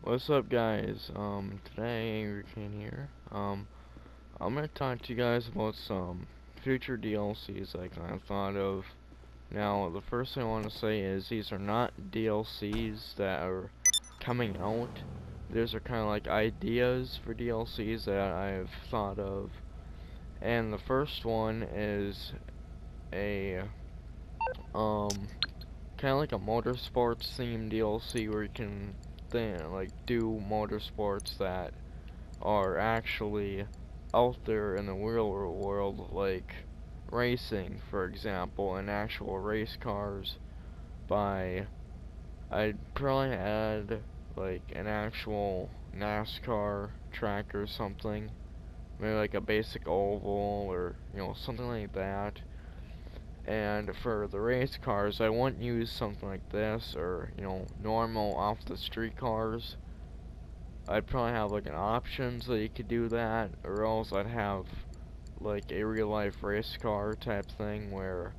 What's up, guys? Today Angry King here. I'm gonna talk to you guys about some future DLCs I kind of thought of. Now, the first thing I want to say is these are not DLCs that are coming out. These are kind of like ideas for DLCs that I've thought of. And the first one is a kind of like a motorsports themed DLC where you can do motorsports that are actually out there in the real world, like racing, for example, and actual race cars. By I'd probably add like an actual NASCAR track or something, maybe like a basic oval or something like that. And for the race cars, I wouldn't use something like this or normal off the street cars. I'd probably have like an option so you could do that, or else I'd have like a real life race car type thing where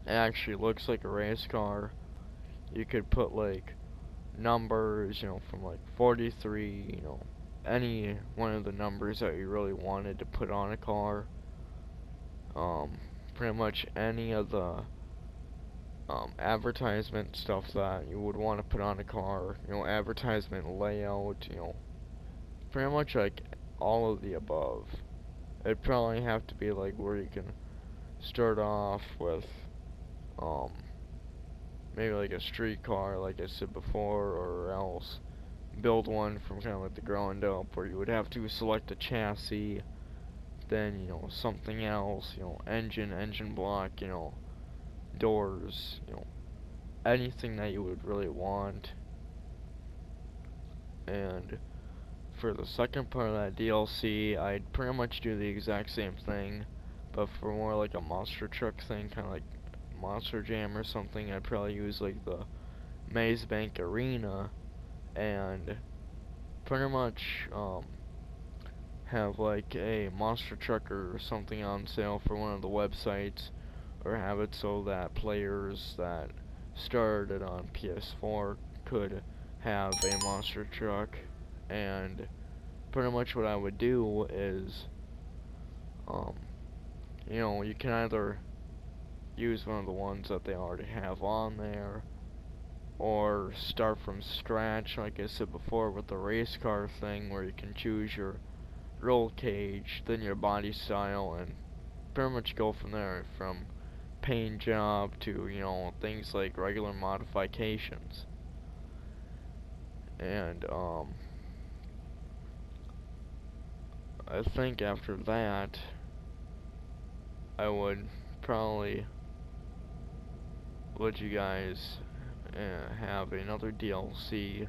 it actually looks like a race car. You could put like numbers, from like 43, any one of the numbers that you really wanted to put on a car. Um, Pretty much any of the advertisement stuff that you would want to put on a car, advertisement layout, pretty much like all of the above. It'd probably have to be like where you can start off with um maybe like a street car like I said before, or else build one from kind of like the ground up where you would have to select a chassis, then something else, engine block, doors, anything that you would really want. And for the second part of that DLC, I'd pretty much do the exact same thing, but for more like a monster truck thing, kind of like Monster Jam or something, I'd probably use like the Maze Bank Arena and pretty much have like a monster truck or something on sale for one of the websites, or have it so that players that started on PS4 could have a monster truck. And pretty much what I would do is, um, you can either use one of the ones that they already have on there, or start from scratch, like I said before, with the race car thing, where you can choose your roll cage, then your body style, and pretty much go from there, from paint job to, things like regular modifications. And, I think after that, I would probably let you guys have another DLC,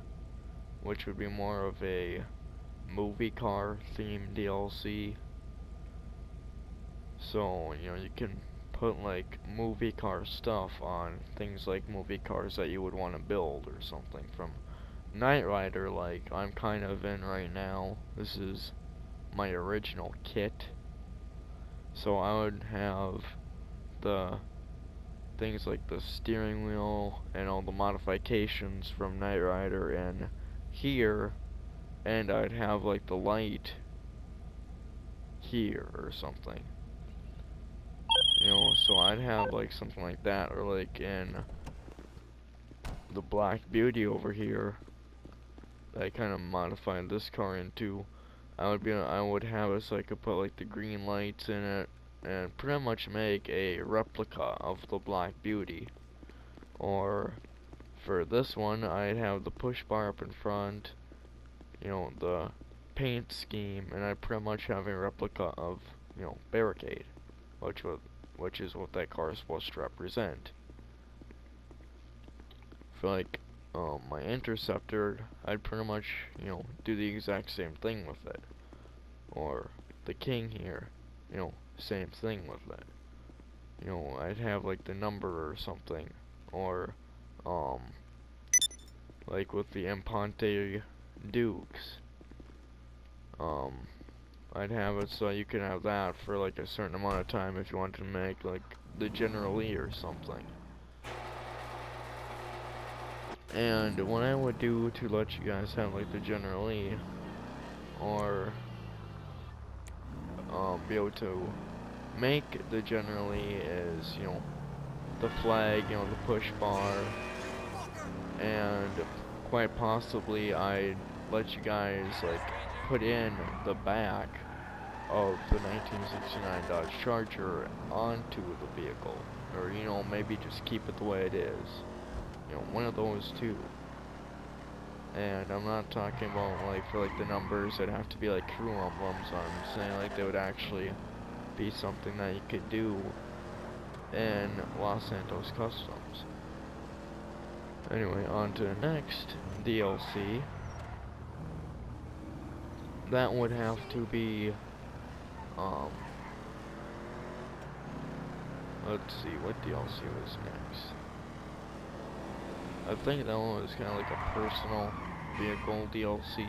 which would be more of a movie car themed DLC. So, you can put like movie car stuff on things like movie cars that you would want to build or something from Knight Rider, like I'm kind of in right now. This is my original kit. So I would have the things like the steering wheel and all the modifications from Knight Rider in here, and I'd have like the light here or something. So I'd have like something like that, or like in the Black Beauty over here that I kind of modified this car into. I would have it so I could put like the green lights in it and pretty much make a replica of the Black Beauty. Or for this one, I'd have the push bar up in front, the paint scheme, and I'd pretty much have a replica of, Barricade, which is what that car is supposed to represent. For like my Interceptor, I'd pretty much, do the exact same thing with it. Or the King here, same thing with it. I'd have like the number or something. Or um like with the Empante Dukes. Um I'd have it so you can have that for like a certain amount of time if you want to make like the General Lee or something. And what I would do to let you guys have like the General E, or be able to make the General E is, you know, the flag, you know, the push bar, and quite possibly I'd let you guys like put in the back of the 1969 Dodge Charger onto the vehicle, or you know, maybe just keep it the way it is, you know, one of those two. And I'm not talking about like for like the numbers that have to be like crew emblems. I'm saying like they would actually be something that you could do in Los Santos Customs. Anyway, on to the next DLC. That would have to be, um, let's see, what DLC was next? I think that one was kind of like a personal vehicle DLC,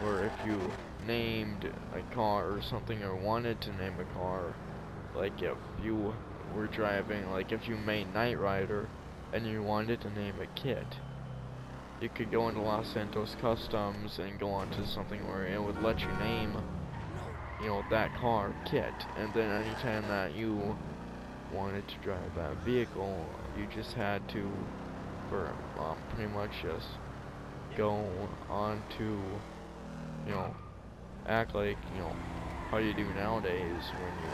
where if you named a car or something, or wanted to name a car, like if you were driving, like if you made Knight Rider, and you wanted to name a kit, you could go into Los Santos Customs and go onto something where it would let you name, you know, that car Kit, and then anytime that you wanted to drive that vehicle, you just had to, for pretty much just go on to, you know, act like, you know, how you do nowadays when you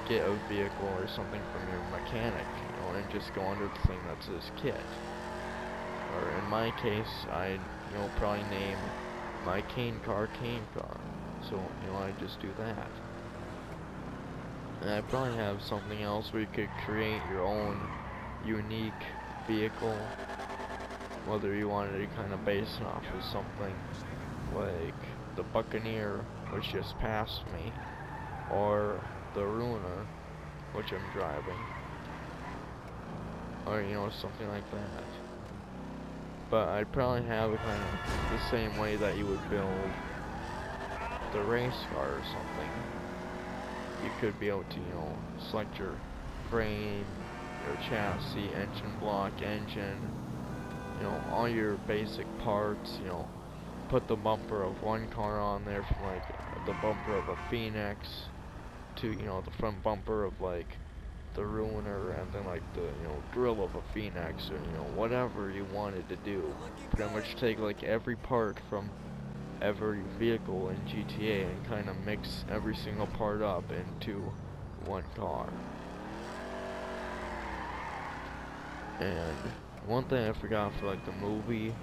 get a vehicle or something from your mechanic, you know, and just go under the thing that says Kit. Or in my case, I'd, you know, probably name my cane car. So, you know, I'd just do that. And I'd probably have something else where you could create your own unique vehicle, whether you wanted to kind of base it off of something like the Buccaneer, which just passed me, or the Ruiner, which I'm driving, or, you know, something like that. But I'd probably have it kind of the same way that you would build the race car or something. You could be able to, you know, select your frame, your chassis, engine block, engine, you know, all your basic parts, you know, put the bumper of one car on there from like the bumper of a Phoenix to, you know, the front bumper of like the Ruiner, and then like the, you know, grill of a Phoenix, or, you know, whatever you wanted to do. Pretty much take like every part from every vehicle in GTA and kind of mix every single part up into one car. And one thing I forgot for like the movie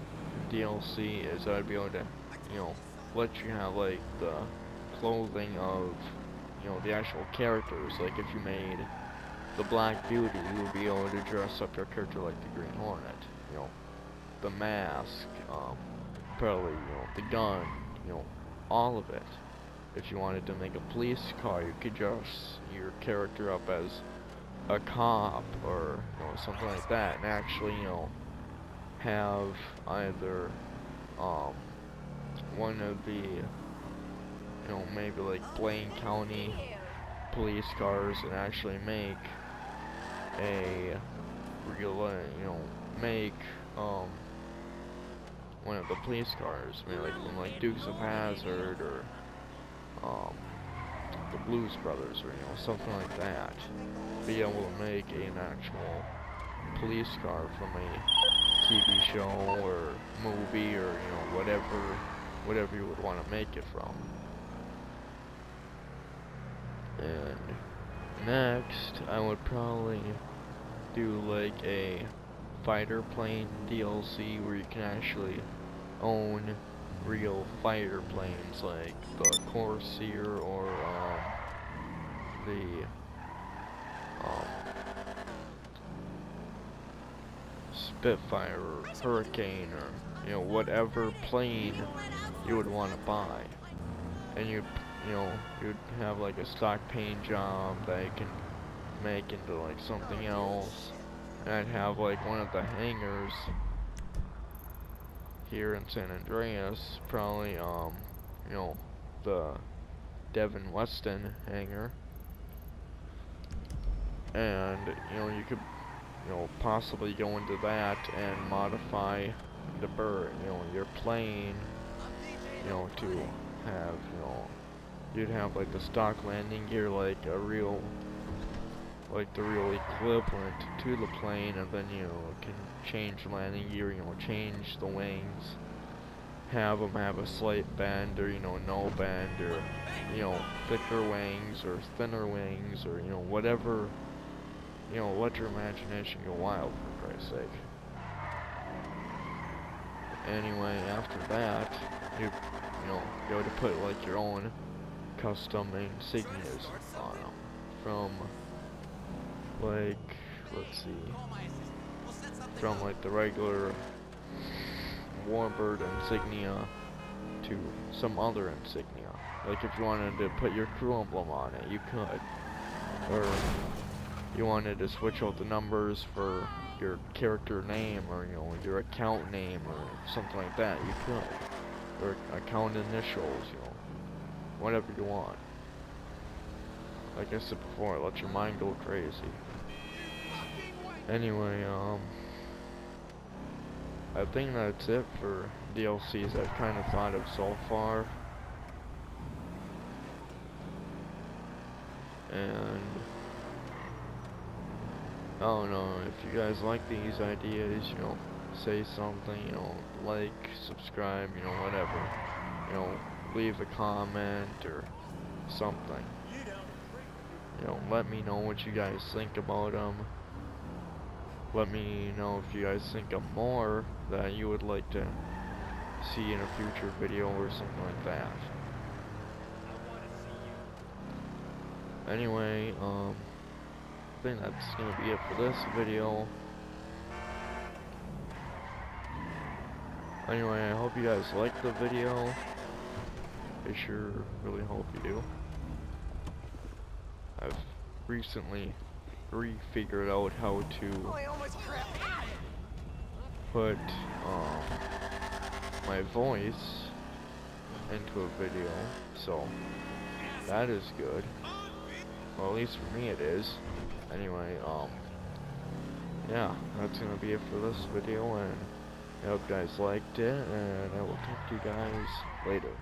DLC is I'd be able to, you know, let you have like the clothing of, you know, the actual characters. Like if you made the Black Beauty, you would be able to dress up your character like the Green Hornet, you know, the mask, probably, you know, the gun, you know, all of it. If you wanted to make a police car, you could dress your character up as a cop, or, you know, something like that, and actually, you know, have either, one of the, you know, maybe like Blaine County police cars, and actually make a real, you know, make one of the police cars, maybe like from like Dukes of Hazzard, or the Blues Brothers, or, you know, something like that. Be able to make an actual police car from a TV show or movie, or, you know, whatever you would want to make it from. And next, I would probably do like a fighter plane DLC where you can actually own real fighter planes, like the Corsair, or the Spitfire, or Hurricane, or, you know, whatever plane you would want to buy. And you'd have like a stock paint job that you can make into like something else. And I'd have like one of the hangars here in San Andreas, probably, you know, the Devin Weston hangar. And, you know, you could, you know, possibly go into that and modify the bird, your plane, to have, you'd have like the stock landing gear, like a real, like the real equivalent to the plane, and then you can change landing gear, change the wings, have them have a slight bend or no bend, or thicker wings or thinner wings, or whatever, let your imagination go wild, for Christ's sake. Anyway, after that, you go to put like your own custom insignias on them from like, let's see, from like the regular Warbird insignia to some other insignia. Like if you wanted to put your crew emblem on it, you could. Or you wanted to switch out the numbers for your character name, or your account name, or something like that, you could. Or account initials, whatever you want. Like I said before, let your mind go crazy. Anyway, I think that's it for DLCs I've kind of thought of so far. And I don't know, if you guys like these ideas, say something, like, subscribe, whatever. Leave a comment or something. Let me know what you guys think about them. Let me know if you guys think of more that you would like to see in a future video or something like that. Anyway, I think that's gonna be it for this video. Anyway, I hope you guys liked the video. I sure really hope you do. I've recently figured out how to put my voice into a video, so that is good. Well, at least for me it is. Anyway, yeah, that's gonna be it for this video, and I hope you guys liked it, and I will talk to you guys later.